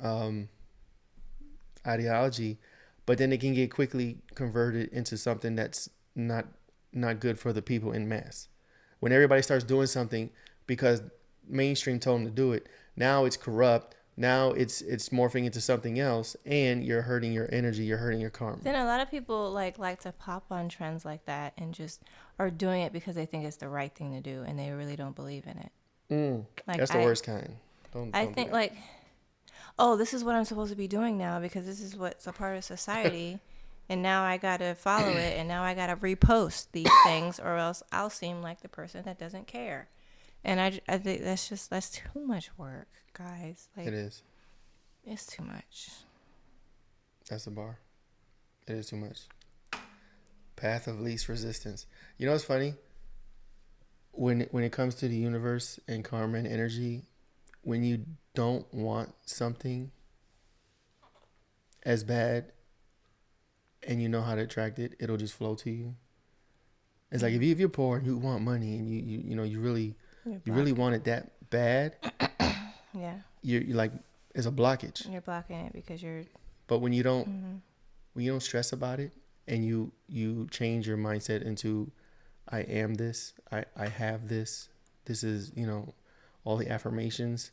ideology, but then it can get quickly converted into something that's not good for the people in mass. When everybody starts doing something because mainstream told them to do it, now it's corrupt. Now it's morphing into something else, and you're hurting your energy. You're hurting your karma. Then a lot of people like to pop on trends like that and just are doing it because they think it's the right thing to do, and they really don't believe in it. Like that's the worst kind. I think like, oh, this is what I'm supposed to be doing now because this is what's a part of society, and now I gotta follow it, and now I gotta repost these things, or else I'll seem like the person that doesn't care. And I think that's too much work, guys. Like, it is. It's too much. That's the bar. It is too much. Path of least resistance. You know what's funny? When it comes to the universe and karma and energy, when you don't want something as bad and you know how to attract it, it'll just flow to you. It's like if you're poor and you want money and you really want it that bad. Yeah. You're like, it's a blockage. You're blocking it because you're. But when you don't stress about it and you change your mindset into, I am this, I have this. This is, all the affirmations,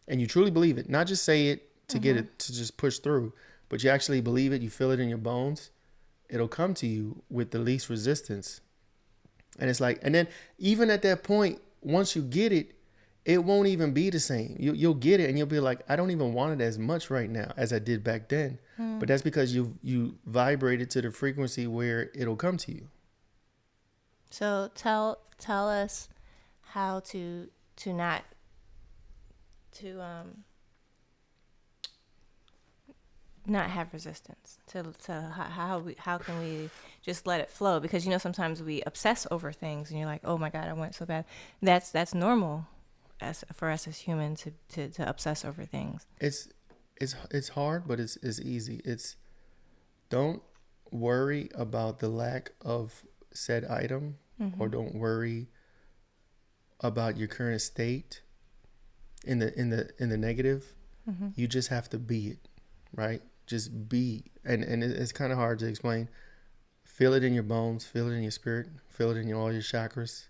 and you truly believe it. Not just say it to get it to just push through, but you actually believe it. You feel it in your bones. It'll come to you with the least resistance. And it's like, and then even at that point, once you get it, it won't even be the same. You'll get it and you'll be like, I don't even want it as much right now as I did back then. But that's because you vibrated to the frequency where it'll come to you. So tell us how to not not have resistance to how can we just let it flow, because sometimes we obsess over things and you're like, oh my God, I want it so bad. That's normal for us as humans to obsess over things. It's hard, but it's easy. It's don't worry about the lack of said item, or don't worry about your current state in the negative. You just have to be it, right? Just be, and it's kind of hard to explain. Feel it in your bones, feel it in your spirit, feel it in all your chakras.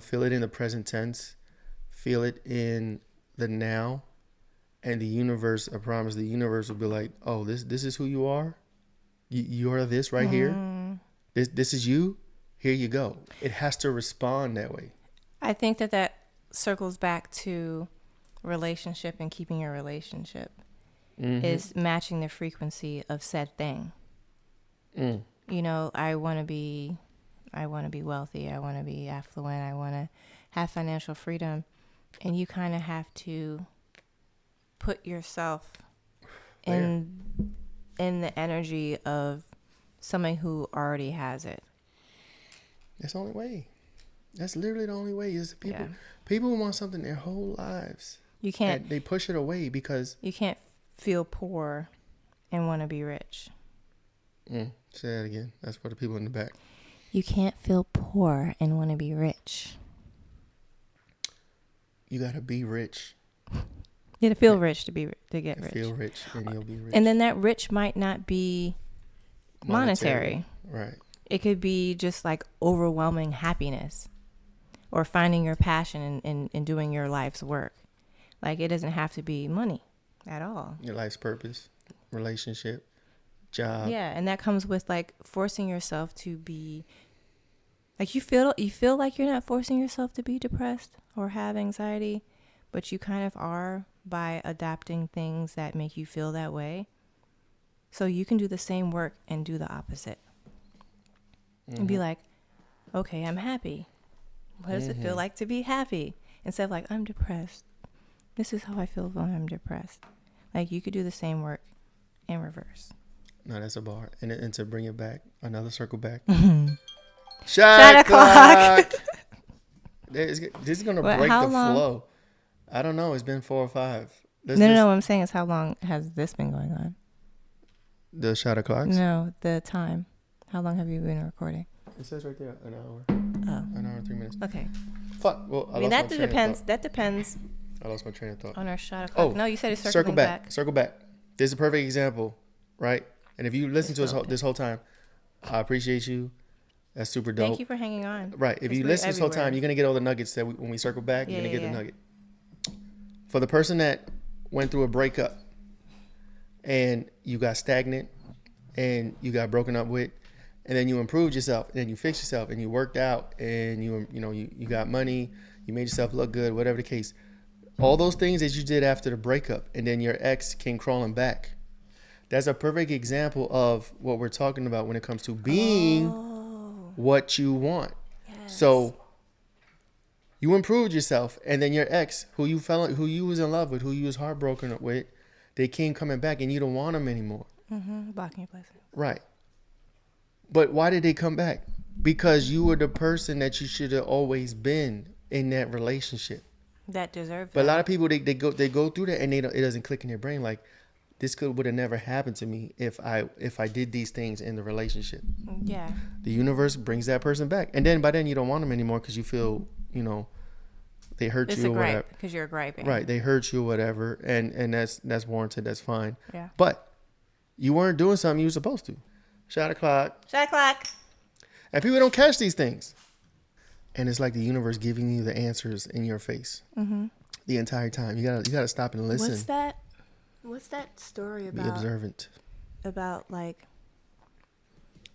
Feel it in the present tense, feel it in the now, and the universe. I promise, the universe will be like, "Oh, this is who you are. You are this right here. This is you. Here you go." It has to respond that way. I think that circles back to relationship and keeping your relationship. Is matching the frequency of said thing. I want to be wealthy. I want to be affluent. I want to have financial freedom. And you kind of have to put yourself in the energy of somebody who already has it. That's the only way. That's literally the only way. Is people want something their whole lives. You can't. And they push it away because you can't feel poor and want to be rich. Say that again. That's for the people in the back. You can't feel poor and want to be rich. You gotta be rich. You gotta feel rich to get rich. Feel rich, and you'll be rich. And then that rich might not be monetary. Right. It could be just like overwhelming happiness, or finding your passion in doing your life's work. Like, it doesn't have to be money at all. Your life's purpose, relationship, job. Yeah, and that comes with like forcing yourself to be like, you feel like you're not forcing yourself to be depressed or have anxiety, but you kind of are by adapting things that make you feel that way. So you can do the same work and do the opposite. And be like, okay, I'm happy. What does it feel like to be happy? Instead of like, I'm depressed. This is how I feel when I'm depressed. Like, you could do the same work in reverse. No, that's a bar. And to bring it back, another circle back. Shot o'clock. This is going to break the flow. I don't know. It's been 4 or 5. No. What I'm saying is, how long has this been going on? The shot o'clocks? No, the time. How long have you been recording? It says right there, an hour. Oh. An hour and 3 minutes. Okay. Fuck. Well, I mean, that depends. I lost my train of thought. On our shot o'clock. Oh, no, you said it's circle back. Circle back. This is a perfect example, right? And if you listen to us this whole time, I appreciate you. That's super dope. Thank you for hanging on. Right. If you listen this whole time, you're going to get all the nuggets that when we circle back, you're going to get the nugget. For the person that went through a breakup and you got stagnant and you got broken up with, and then you improved yourself, and then you fixed yourself, and you worked out, and you got money, you made yourself look good, whatever the case. All those things that you did after the breakup, and then your ex came crawling back. That's a perfect example of what we're talking about when it comes to being what you want. Yes. So you improved yourself, and then your ex, who you was in love with, who you was heartbroken with, they came coming back, and you don't want them anymore. Blocking your blessings. Right. But why did they come back? Because you were the person that you should have always been in that relationship. That deserved. But a lot of people they go through that and it doesn't click in their brain, like, this would have never happened to me if I did these things in the relationship. Yeah. The universe brings that person back, and then by then you don't want them anymore because you feel they hurt you or whatever. Because you're griping. Right. They hurt you or whatever, and that's warranted. That's fine. Yeah. But you weren't doing something you were supposed to. Shot o'clock. Shot o'clock. And people don't catch these things. And it's like the universe giving you the answers in your face the entire time. You gotta stop and listen. What's that story about? Be observant. About like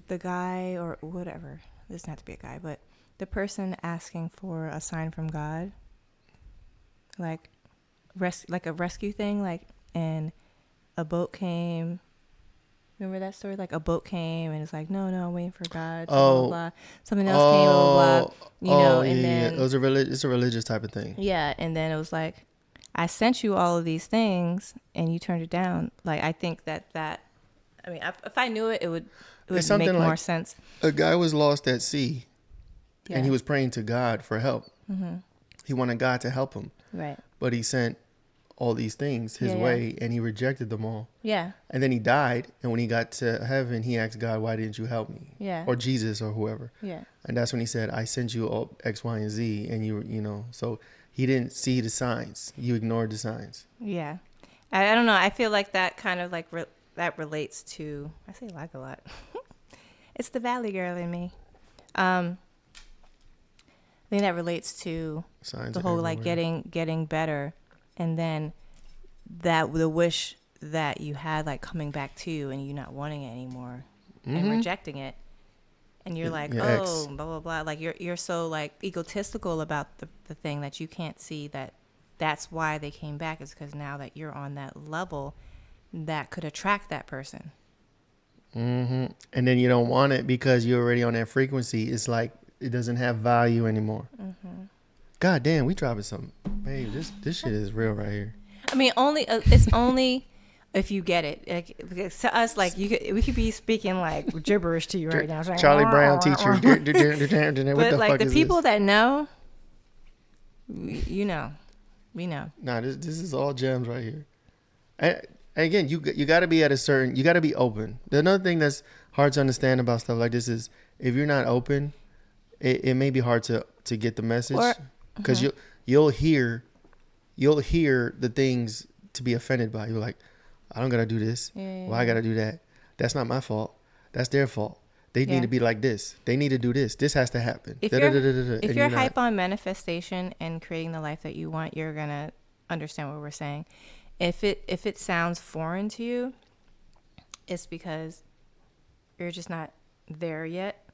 the guy or whatever. This doesn't have to be a guy, but the person asking for a sign from God, like a rescue thing, like, and a boat came. Remember that story? Like, a boat came and it's like, no, I'm waiting for God. Blah, blah, blah. Something else came, blah, blah, blah. And then it's a religious type of thing. Yeah, and then it was like, I sent you all of these things and you turned it down. Like, I think that I mean, if I knew it, it would make more sense. A guy was lost at sea, Yeah. and he was praying to God for help. Mm-hmm. He wanted God to help him. Right. But he sent all these things his way, and he rejected them all. Yeah. And then he died, and when he got to heaven, he asked God, why didn't you help me? Yeah. Or Jesus or whoever. Yeah. And that's when he said, I sent you all X, Y, and Z, and you know, so he didn't see the signs. You ignored the signs. Yeah. I don't know. I feel like that kind of like that relates to, I say like a lot. It's the Valley girl in me. I think that relates to Signs the whole like getting better, and then that the wish that you had like coming back to you and you not wanting it anymore and rejecting it, and you're like, oh, blah blah blah, like you're so like egotistical about the thing that you can't see that that's why they came back, is because now that you're on that level that could attract that person. And then you don't want it because you're already on that frequency. It's like it doesn't have value anymore. God damn, we dropping something, babe. This shit is real right here. I mean, it's only if you get it. Like, to us, like we could be speaking like gibberish to you right now. Like, Charlie Brown teacher. What but the like fuck the is people this? that know, you know, we know. Nah, this is all gems right here. And again, you got to be you got to be open. The another thing that's hard to understand about stuff like this is if you're not open, it may be hard to get the message, because you'll hear the things to be offended by. You're like, I don't gotta do this. Well, I gotta do that. That's not my fault. That's their fault. They need to be like this. They need to do this. This has to happen. If you're hype on manifestation and creating the life that you want, you're gonna understand what we're saying. If it sounds foreign to you, it's because you're just not there yet.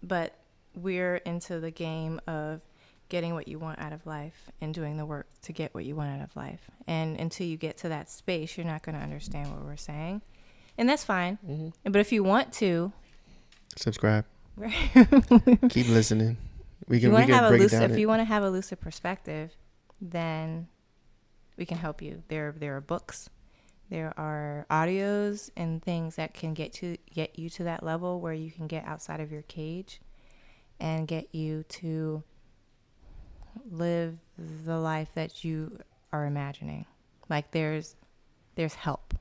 But we're into the game of getting what you want out of life and doing the work to get what you want out of life. And until you get to that space, you're not going to understand what we're saying. And that's fine. But if you want to, subscribe. Keep listening. If you want to have a lucid perspective, then we can help you. There are books, there are audios and things that can get you to that level where you can get outside of your cage and get you to live the life that you are imagining. Like there's help.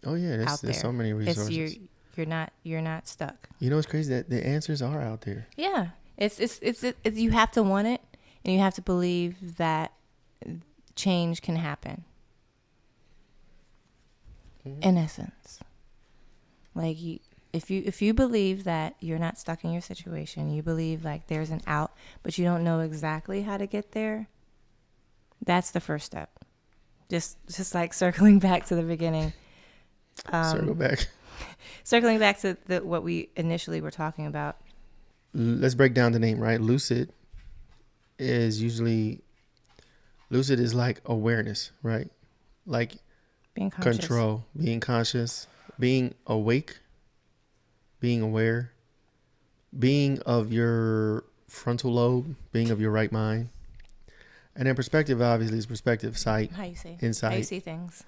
Oh yeah, there's so many resources. You're not stuck. You know what's crazy? That the answers are out there. Yeah, it's you have to want it, and you have to believe that change can happen. In essence, like if you believe that you're not stuck in your situation, you believe like there's an out, but you don't know exactly how to get there, that's the first step. Just like circling back to the beginning. Circling back to what we initially were talking about. Let's break down the name, right? Lucid is like awareness, right? Like being conscious. Control, being conscious, being awake, being aware, being of your frontal lobe, being of your right mind. And then perspective, obviously, is perspective, sight, insight. How you see things.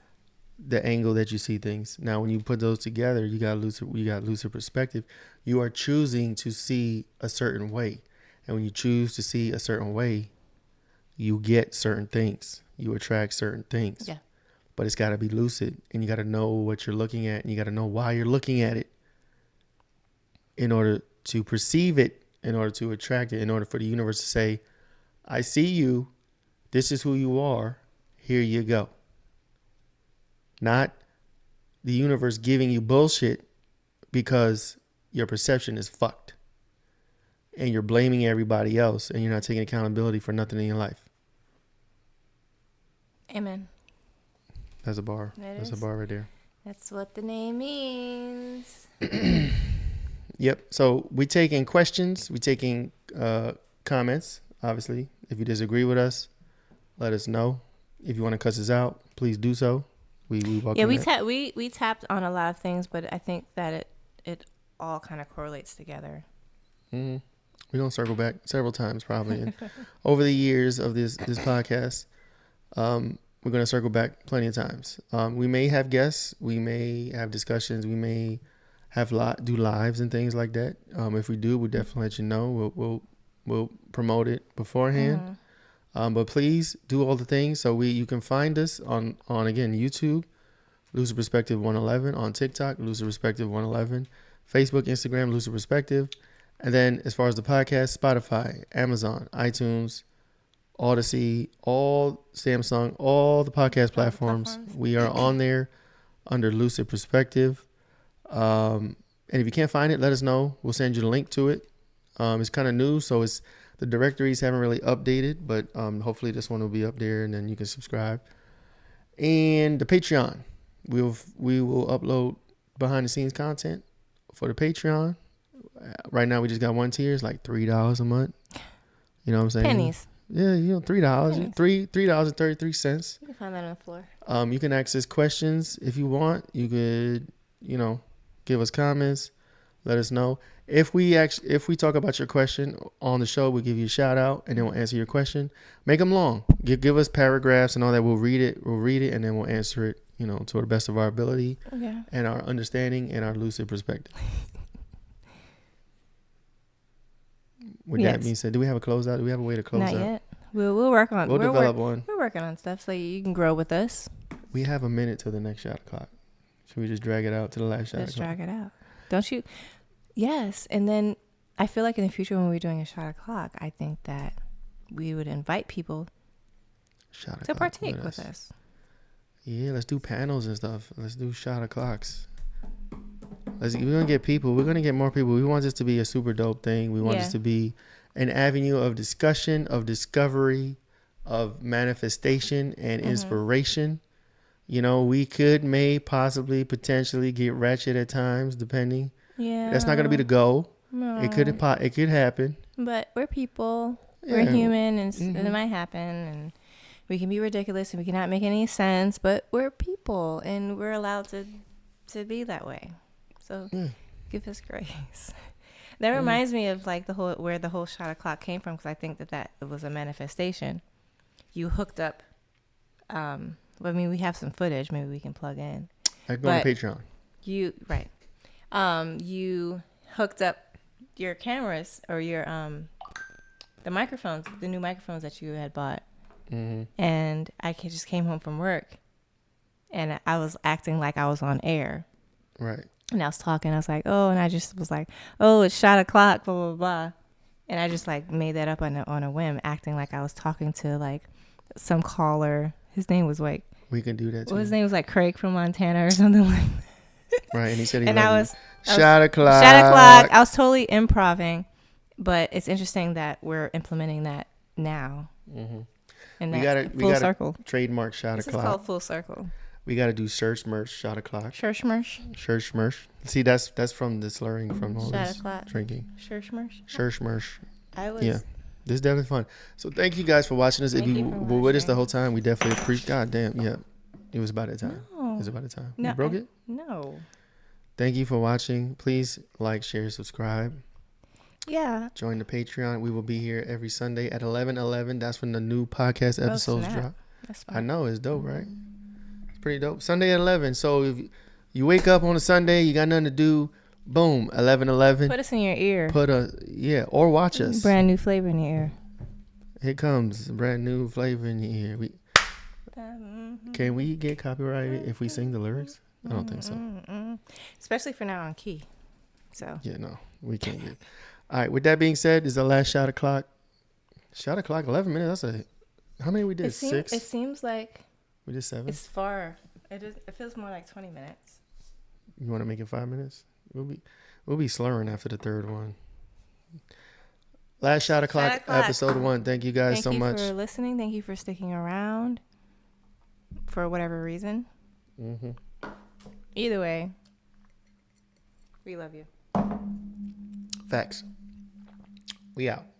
The angle that you see things. Now, when you put those together, you got lucid perspective. You are choosing to see a certain way. And when you choose to see a certain way, you get certain things. You attract certain things. Yeah. But it's got to be lucid, and you got to know what you're looking at, and you got to know why you're looking at it in order to perceive it, in order to attract it, in order for the universe to say, I see you. This is who you are. Here you go. Not the universe giving you bullshit because your perception is fucked and you're blaming everybody else and you're not taking accountability for nothing in your life. Amen. That's a bar. That's a bar right there. That's what the name means. Yep. So we taking questions. We taking comments. Obviously, if you disagree with us, let us know. If you want to cuss us out, please do so. We welcome that. We tapped on a lot of things, but I think that it all kind of correlates together. Mm-hmm. We're gonna circle back several times probably, and over the years of this podcast. We're going to circle back plenty of times. We may have guests. We may have discussions. We may have do lives and things like that. If we do, we'll definitely let you know. We'll promote it beforehand. But please do all the things. So you can find us on again, YouTube, Lucid Perspective 111, on TikTok, Lucid Perspective 111, Facebook, Instagram, Lucid Perspective. And then as far as the podcast, Spotify, Amazon, iTunes, Odyssey, all Samsung, all the podcast platforms. We are on there under Lucid Perspective. And if you can't find it, let us know. We'll send you the link to it. It's kind of new, so the directories haven't really updated, but hopefully this one will be up there, and then you can subscribe. And the Patreon, we will upload behind the scenes content for the Patreon. Right now we just got one tier. It's like $3 a month. You know what I'm saying? Pennies. Yeah, $3. $3.33. You can find that on the floor. You can access questions if you want. You could, give us comments. Let us know. If we talk about your question on the show, we'll give you a shout out and then we'll answer your question. Make them long. Give us paragraphs and all that. We'll read it and then we'll answer it, to the best of our ability and our understanding and our lucid perspective. With that being said, do we have a closeout? Do we have a way to close out? Not yet. We'll work on. We'll develop one. We're working on stuff so you can grow with us. We have a minute till the next shot clock. Should we just drag it out to the last shot? Let's drag it out. Don't you? Yes. And then I feel like in the future when we're doing a shot o'clock, I think that we would invite people to partake with us. Yeah, let's do panels and stuff. Let's do shot o'clocks. We're going to get people. We're going to get more people. We want this to be a super dope thing. We want this to be an avenue of discussion, of discovery, of manifestation and inspiration. We may possibly, potentially get ratchet at times, depending. Yeah. That's not going to be the goal. No. It could happen. But we're people. Yeah. We're human, and it might happen. And we can be ridiculous, and we cannot make any sense. But we're people, and we're allowed to be that way. So give us grace. That reminds me of like where the whole shot o'clock came from, because I think that it was a manifestation. You hooked up. We have some footage. Maybe we can plug in. I go on Patreon. You hooked up your cameras or your the microphones, the new microphones that you had bought, and I just came home from work, and I was acting like I was on air. Right. And I was talking. I was like, oh, and I just was like, oh, it's shot o'clock, blah blah blah, and I just like made that up on a whim, acting like I was talking to like some caller. His name was like. We can do that too. Well, his name was like Craig from Montana or something like that. Right, and he said and I was shot o'clock. Shot o'clock. I was totally improving, but it's interesting that we're implementing that now. Mm-hmm. And we got full circle. Trademark shot o'clock. This is called full circle. We got to do search merch shot o'clock. Church merch. See, that's from the slurring from all shot this o'clock. Drinking. Church merch. Yeah. This is definitely fun. So thank you guys for watching us. If you were with us the whole time, we definitely appreciate. God damn, yeah, it was about that time. No. It was about that time. No, you broke it? No. Thank you for watching. Please like, share, subscribe. Yeah. Join the Patreon. We will be here every Sunday at 11:11. That's when the new podcast episodes drop. That's fine. I know, it's dope, right? It's pretty dope. Sunday at 11. So if you wake up on a Sunday, you got nothing to do. Boom, 11:11. Put us in your ear. Or watch us. Brand new flavor in your ear. Here comes a brand new flavor in your ear. Can we get copyrighted if we sing the lyrics? I don't think so. Especially for now on key. So. Yeah, no, we can't get. All right. With that being said, this is the last shot o'clock. Shot o'clock, 11 minutes. How many we did? 6. It seems like. We did 7. It's far. It feels more like 20 minutes. You want to make it 5 minutes? We'll be slurring after the third one. Last shot o'clock, episode 1. Thank you guys so much. Thank you for listening. Thank you for sticking around for whatever reason. Mm-hmm. Either way, we love you. Facts. We out.